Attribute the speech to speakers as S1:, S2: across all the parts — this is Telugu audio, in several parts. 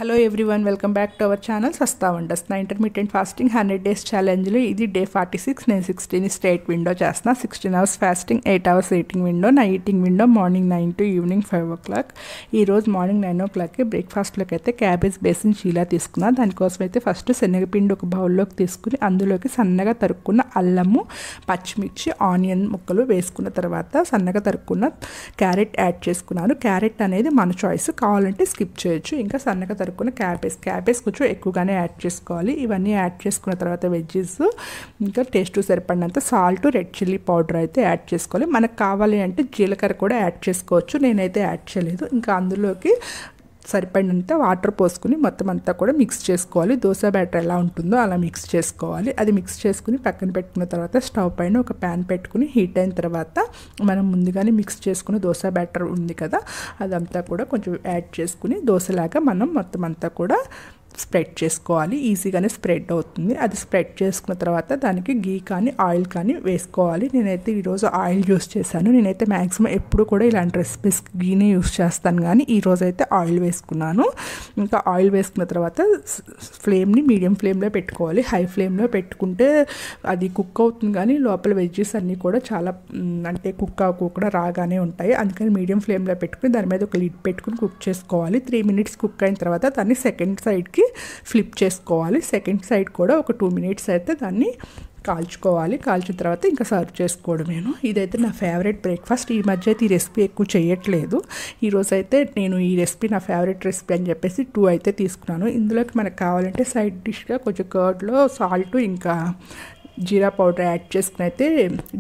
S1: Hello everyone, welcome back to our channel Sasta wonders. నా ఇంటర్మీడియట్ ఫాస్టింగ్ 100 days ఛాలెంజ్లో ఇది డే 46. నేను 16 స్ట్రేట్ విండో చేస్తున్నా. 16 hours fasting, 8 hours eating window. నా eating window morning 9 to evening 5 o'clock. ఈరోజు మార్నింగ్ 9 o'clockకి బ్రేక్ఫాస్ట్లోకి అయితే క్యాబేజ్ బేసిన్ చీలా తీసుకున్నా. దానికోసం అయితే ఫస్ట్ శనగపిండి ఒక బౌల్లోకి తీసుకుని అందులోకి సన్నగా తరుక్కున్న అల్లము, పచ్చిమిర్చి, ఆనియన్ ముక్కలు వేసుకున్న తర్వాత సన్నగా తరుక్కున్న క్యారెట్ యాడ్ చేసుకున్నాను. క్యారెట్ అనేది మన చాయిస్, కావాలంటే స్కిప్ చేయొచ్చు. ఇంకా సన్నగా తరుక్కున్న క్యాబేజ్ కొంచెం ఎక్కువగానే యాడ్ చేసుకోవాలి. ఇవన్నీ యాడ్ చేసుకున్న తర్వాత వెజ్జెస్, ఇంకా టేస్ట్ సరిపడినంత సాల్ట్, రెడ్ చిల్లీ పౌడర్ అయితే యాడ్ చేసుకోవాలి. మనకు కావాలి అంటే జీలకర్ర కూడా యాడ్ చేసుకోవచ్చు. నేనైతే యాడ్ చేయలేదు. ఇంకా అందులోకి సరిపడినంత వాటర్ పోసుకుని మొత్తం అంతా కూడా మిక్స్ చేసుకోవాలి. దోశ బ్యాటర్ ఎలా ఉంటుందో అలా మిక్స్ చేసుకోవాలి. అది మిక్స్ చేసుకుని పక్కన పెట్టుకున్న తర్వాత స్టవ్ పైన ఒక ప్యాన్ పెట్టుకుని హీట్ అయిన తర్వాత మనం ముందుగానే మిక్స్ చేసుకుని దోశ బ్యాటర్ ఉంది కదా, అదంతా కూడా కొంచెం యాడ్ చేసుకుని దోశలాగా మనం మొత్తం అంతా కూడా స్ప్రెడ్ చేసుకోవాలి. ఈజీగానే స్ప్రెడ్ అవుతుంది. అది స్ప్రెడ్ చేసుకున్న తర్వాత దానికి గీ కానీ ఆయిల్ కానీ వేసుకోవాలి. నేనైతే ఈరోజు ఆయిల్ యూస్ చేశాను. నేనైతే మ్యాక్సిమం ఎప్పుడు కూడా ఇలాంటి రెసిపీస్ గీనే యూస్ చేస్తాను, కానీ ఈరోజు అయితే ఆయిల్ వేసుకున్నాను. ఇంకా ఆయిల్ వేసుకున్న తర్వాత ఫ్లేమ్ని మీడియం ఫ్లేమ్లో పెట్టుకోవాలి. హై ఫ్లేమ్లో పెట్టుకుంటే అది కుక్ అవుతుంది, కానీ లోపల వెజ్జెస్ అన్నీ కూడా చాలా అంటే కుక్ అవ్వకుండా రాగానే ఉంటాయి. అందుకని మీడియం ఫ్లేమ్లో పెట్టుకుని దాని మీద ఒక లిడ్ పెట్టుకుని కుక్ చేసుకోవాలి. 3 minutes కుక్ అయిన తర్వాత దాన్ని సెకండ్ సైడ్కి ఫ్లిప్ చేసుకోవాలి. సెకండ్ సైడ్ కూడా ఒక 2 minutes అయితే దాన్ని కాల్చుకోవాలి. కాల్చిన తర్వాత ఇంకా సర్వ్ చేసుకోవడమేను. ఇదైతే నా ఫేవరెట్ బ్రేక్ఫాస్ట్. ఈ మధ్య అయితే ఈ రెసిపీ ఎక్కువ చేయట్లేదు. ఈరోజు అయితే నేను ఈ రెసిపీ నా ఫేవరెట్ రెసిపీ అని చెప్పేసి 2 అయితే తీసుకున్నాను. ఇందులోకి మనకు కావాలంటే సైడ్ డిష్గా కొంచెం కర్డ్లో సాల్ట్ ఇంకా జీరా పౌడర్ యాడ్ చేసుకుని అయితే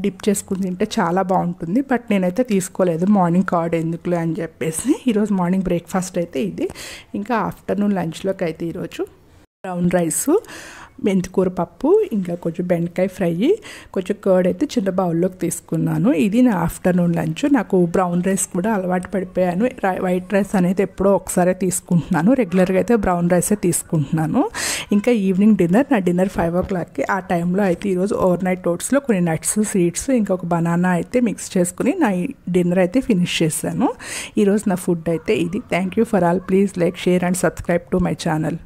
S1: డిప్ చేసుకుని తింటే చాలా బాగుంటుంది. బట్ నేనైతే తీసుకోలేదు, మార్నింగ్ కర్డ్ ఎందుకులే అని చెప్పేసి. ఈరోజు మార్నింగ్ బ్రేక్ఫాస్ట్ అయితే ఇది. ఇంకా ఆఫ్టర్నూన్ లంచ్లోకి అయితే ఈరోజు బ్రౌన్ రైసు, మెంతికూర పప్పు, ఇంకా కొంచెం బెండకాయ ఫ్రై, కొంచెం కర్డ్ అయితే చిన్న బౌల్లోకి తీసుకున్నాను. ఇది నా ఆఫ్టర్నూన్ లంచ్. నాకు బ్రౌన్ రైస్ కూడా అలవాటు పడిపోయాను. వైట్ రైస్ అనేది ఎప్పుడో ఒకసారి తీసుకుంటున్నాను. రెగ్యులర్గా అయితే బ్రౌన్ రైసే తీసుకుంటున్నాను. ఇంకా ఈవినింగ్ డిన్నర్, నా డిన్నర్ 5 o'clockకి. ఆ టైంలో అయితే ఈరోజు ఓవర్ నైట్ ఓట్స్లో కొన్ని నట్స్, సీడ్స్, ఇంకా ఒక బనానా అయితే మిక్స్ చేసుకుని నా డిన్నర్ అయితే ఫినిష్ చేశాను. ఈరోజు నా ఫుడ్ అయితే ఇది. Thank you for all. Please like, share and subscribe to my channel.